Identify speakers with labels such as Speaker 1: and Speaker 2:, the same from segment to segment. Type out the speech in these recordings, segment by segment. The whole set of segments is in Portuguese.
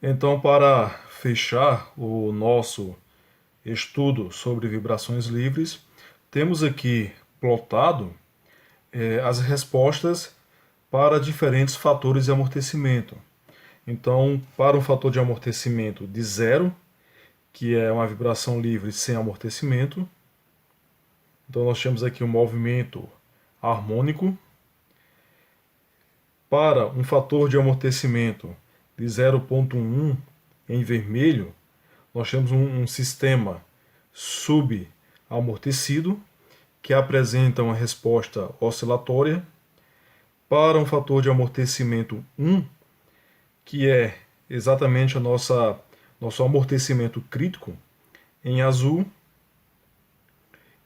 Speaker 1: Então, para fechar o nosso estudo sobre vibrações livres, temos aqui plotado as respostas para diferentes fatores de amortecimento. Então, para um fator de amortecimento de zero, que é uma vibração livre sem amortecimento, então nós temos aqui um movimento harmônico. Para um fator de amortecimento de 0,1 em vermelho, nós temos um sistema subalmortecido que apresenta uma resposta oscilatória. Para um fator de amortecimento 1, que é exatamente nosso amortecimento crítico, em azul,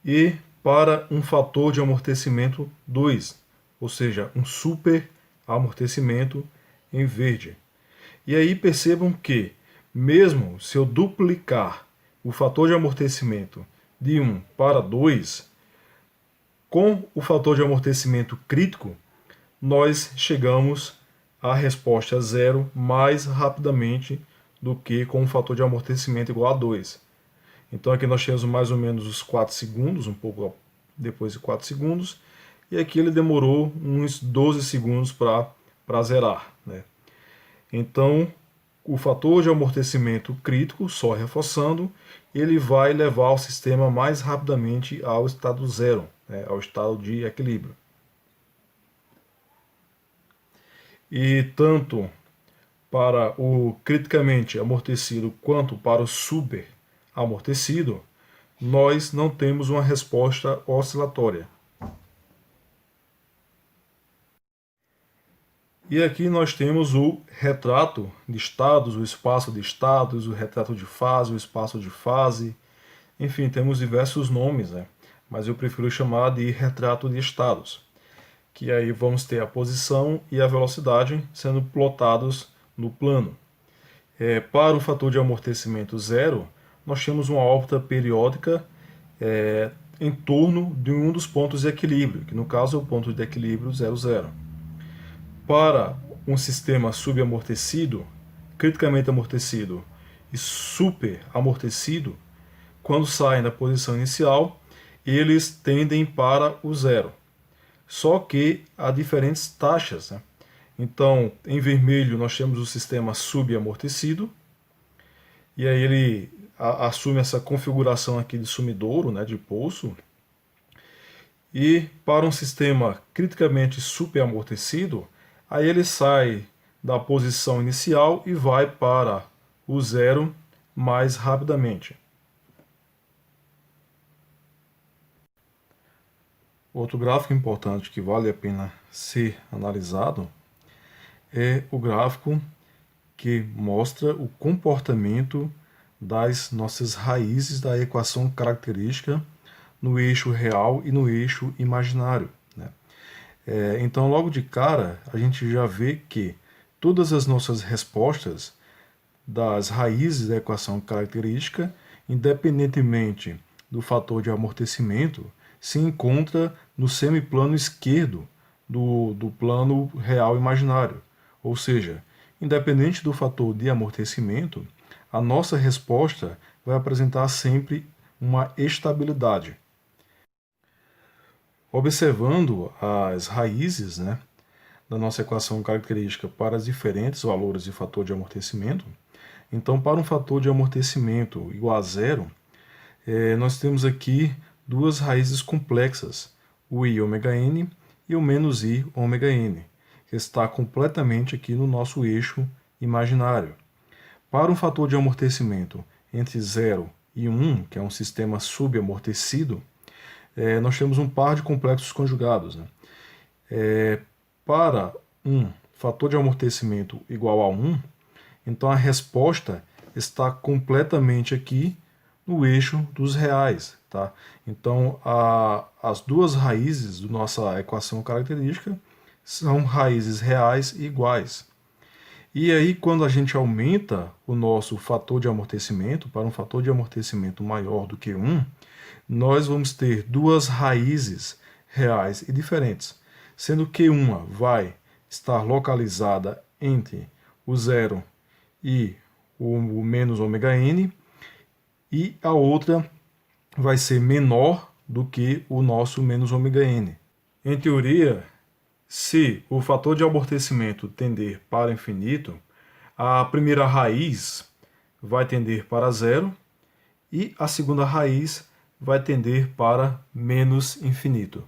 Speaker 1: e para um fator de amortecimento 2, ou seja, um super amortecimento em verde. E aí percebam que, mesmo se eu duplicar o fator de amortecimento de 1 para 2, com o fator de amortecimento crítico, nós chegamos à resposta zero mais rapidamente do que com o fator de amortecimento igual a 2. Então aqui nós temos mais ou menos os 4 segundos, um pouco depois de 4 segundos, e aqui ele demorou uns 12 segundos para zerar, né? Então, o fator de amortecimento crítico, só reforçando, ele vai levar o sistema mais rapidamente ao estado zero, né, ao estado de equilíbrio. E tanto para o criticamente amortecido quanto para o super amortecido, nós não temos uma resposta oscilatória. E aqui nós temos o retrato de estados, o espaço de estados, o retrato de fase, o espaço de fase. Enfim, temos diversos nomes, né? Mas eu prefiro chamar de retrato de estados. Que aí vamos ter a posição e a velocidade sendo plotados no plano. Para o fator de amortecimento zero, nós temos uma órbita periódica em torno de um dos pontos de equilíbrio, que no caso é o ponto de equilíbrio 0, 0. Para um sistema subamortecido, criticamente amortecido e super amortecido, quando saem da posição inicial, eles tendem para o zero. Só que há diferentes taxas, né? Então, em vermelho nós temos o sistema subamortecido, e aí ele assume essa configuração aqui de sumidouro, né, de poço. E para um sistema criticamente superamortecido, aí ele sai da posição inicial e vai para o zero mais rapidamente. Outro gráfico importante que vale a pena ser analisado é o gráfico que mostra o comportamento das nossas raízes da equação característica no eixo real e no eixo imaginário, né? Então, logo de cara, a gente já vê que todas as nossas respostas das raízes da equação característica, independentemente do fator de amortecimento, se encontra no semiplano esquerdo do plano real imaginário. Ou seja, independente do fator de amortecimento, a nossa resposta vai apresentar sempre uma estabilidade. Observando as raízes, né, da nossa equação característica para os diferentes valores de fator de amortecimento, então para um fator de amortecimento igual a zero, nós temos aqui duas raízes complexas, o i ômega n e o menos i ômega n, que está completamente aqui no nosso eixo imaginário. Para um fator de amortecimento entre 0 e 1, que é um sistema subamortecido, nós temos um par de complexos conjugados, né? Para um fator de amortecimento igual a 1, então a resposta está completamente aqui no eixo dos reais, tá? Então as duas raízes da nossa equação característica são raízes reais e iguais. E aí, quando a gente aumenta o nosso fator de amortecimento para um fator de amortecimento maior do que 1, nós vamos ter duas raízes reais e diferentes, sendo que uma vai estar localizada entre o 0 e o menos ômega n, e a outra vai ser menor do que o nosso menos ômega n. Em teoria, se o fator de amortecimento tender para infinito, a primeira raiz vai tender para zero e a segunda raiz vai tender para menos infinito.